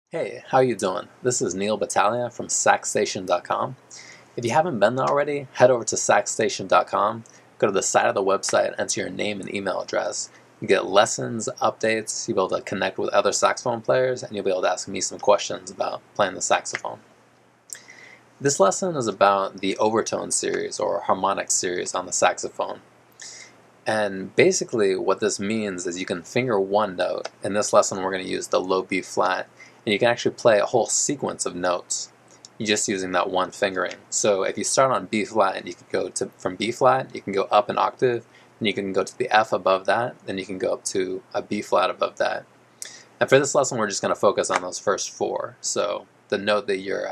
Hey, how you doing? This is Neil Battaglia from saxstation.com. If you haven't been there already, head over to saxstation.com, go to the side of the website, enter your name and email address. You get lessons, updates, you'll be able to connect with other saxophone players, and you'll be able to ask me some questions about playing the saxophone. This lesson is about the Overtones series or Harmonics series on the saxophone. And basically what this means is you can finger one note. In this lesson we're going to use the low B flat, and you can actually play a whole sequence of notes just using that one fingering. So if you start on B flat, you can go to from B flat, you can go up an octave, and you can go to the F above that, then you can go up to a B flat above that. And for this lesson we're just going to focus on those first four. So the note that you're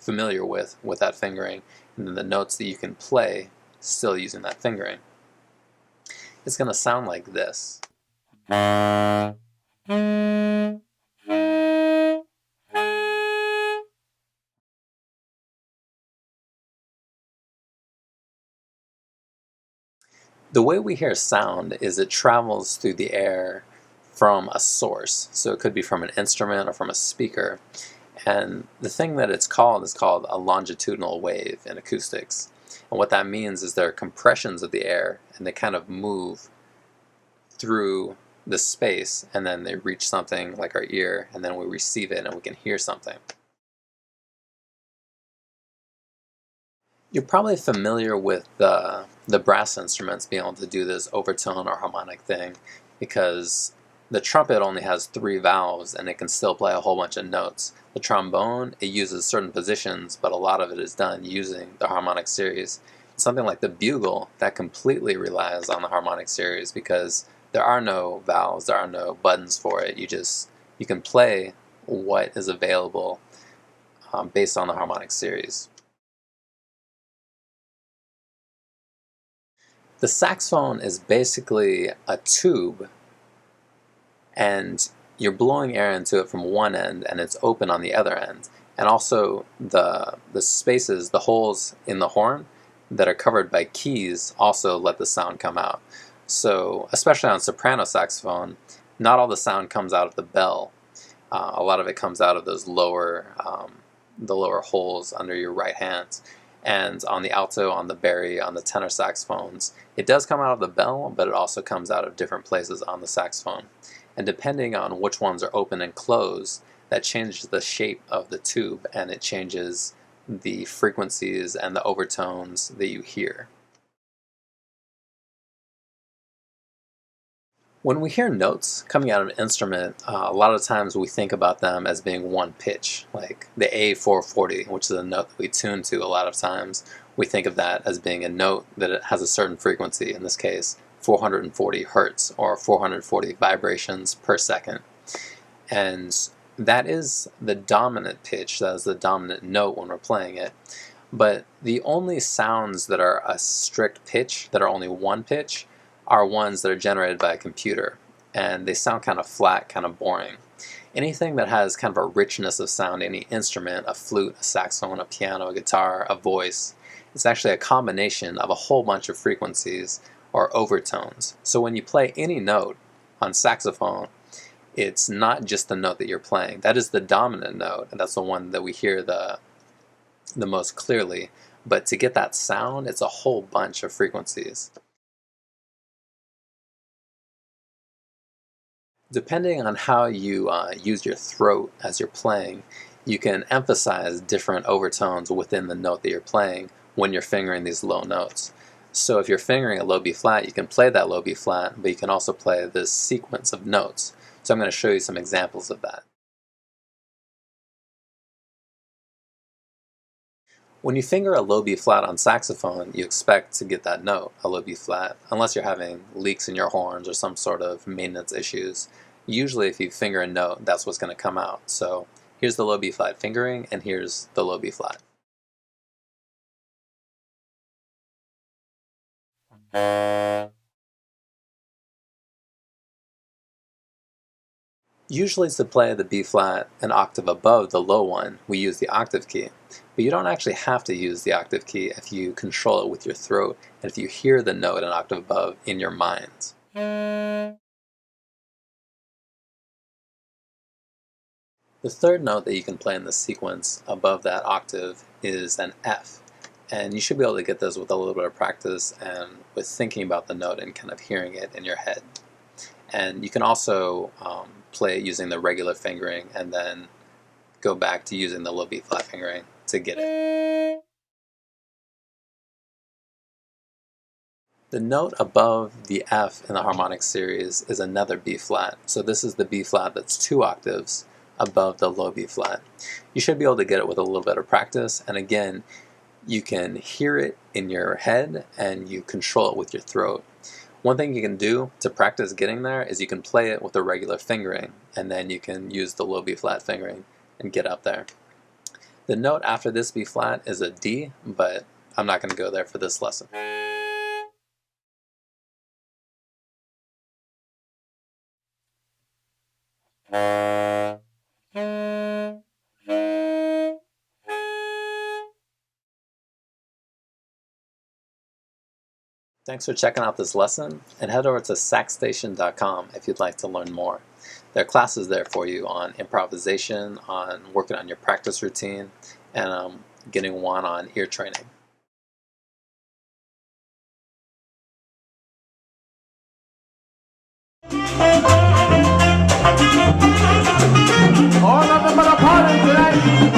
familiar with that fingering, and then the notes that you can play still using that fingering. It's going to sound like this. The way we hear sound is it travels through the air from a source. So it could be from an instrument or from a speaker. And the thing that it's called is called a longitudinal wave in acoustics. And what that means is there are compressions of the air, and they kind of move through the space, and then they reach something like our ear, and then we receive it and we can hear something. You're probably familiar with the brass instruments being able to do this overtone or harmonic thing, because the trumpet only has 3 valves and it can still play a whole bunch of notes. The trombone, it uses certain positions, but a lot of it is done using the harmonic series. Something like the bugle, that completely relies on the harmonic series because there are no valves, there are no buttons for it. You can play what is available based on the harmonic series. The saxophone is basically a tube, and you're blowing air into it from one end and it's open on the other end. And also the spaces, the holes in the horn that are covered by keys also let the sound come out. So especially on soprano saxophone, not all the sound comes out of the bell. A lot of it comes out of those the lower holes under your right hand. And on the alto, on the bari, on the tenor saxophones, it does come out of the bell, but it also comes out of different places on the saxophone. And depending on which ones are open and closed, that changes the shape of the tube, and it changes the frequencies and the overtones that you hear. When we hear notes coming out of an instrument, a lot of times we think about them as being one pitch, like the A440, which is a note that we tune to a lot of times. We think of that as being a note that it has a certain frequency, in this case 440 hertz or 440 vibrations per second. And that is the dominant pitch, that is the dominant note when we're playing it. But the only sounds that are a strict pitch, that are only one pitch, are ones that are generated by a computer, and they sound kind of flat, kind of boring. Anything that has kind of a richness of sound, any instrument, a flute, a saxophone, a piano, a guitar, a voice, it's actually a combination of a whole bunch of frequencies or overtones. So when you play any note on saxophone, it's not just the note that you're playing. That is the dominant note, and that's the one that we hear the most clearly. But to get that sound, it's a whole bunch of frequencies. Depending on how you use your throat as you're playing, you can emphasize different overtones within the note that you're playing when you're fingering these low notes. So if you're fingering a low B flat, you can play that low B flat, but you can also play this sequence of notes. So I'm going to show you some examples of that. When you finger a low B flat on saxophone, you expect to get that note, a low B flat, unless you're having leaks in your horns or some sort of maintenance issues. Usually if you finger a note, that's what's going to come out. So here's the low B flat fingering, and here's the low B flat. Usually to play the B flat an octave above the low one, we use the octave key. But you don't actually have to use the octave key if you control it with your throat and if you hear the note an octave above in your mind. The The third note that you can play in the sequence above that octave is an F. And you should be able to get this with a little bit of practice and with thinking about the note and kind of hearing it in your head. And you can also play it using the regular fingering and then go back to using the low B-flat fingering to get it. The note above the F in the harmonics series is another B-flat. So this is the B-flat that's 2 octaves above the low B-flat. You should be able to get it with a little bit of practice, and again, you can hear it in your head and you control it with your throat. One thing you can do to practice getting there is you can play it with a regular fingering, and then you can use the low B-flat fingering and get up there. The note after this B-flat is a D, but I'm not going to go there for this lesson. Thanks for checking out this lesson, and head over to saxstation.com if you'd like to learn more. There are classes there for you on improvisation, on working on your practice routine, and getting one on ear training. All of them at a party tonight.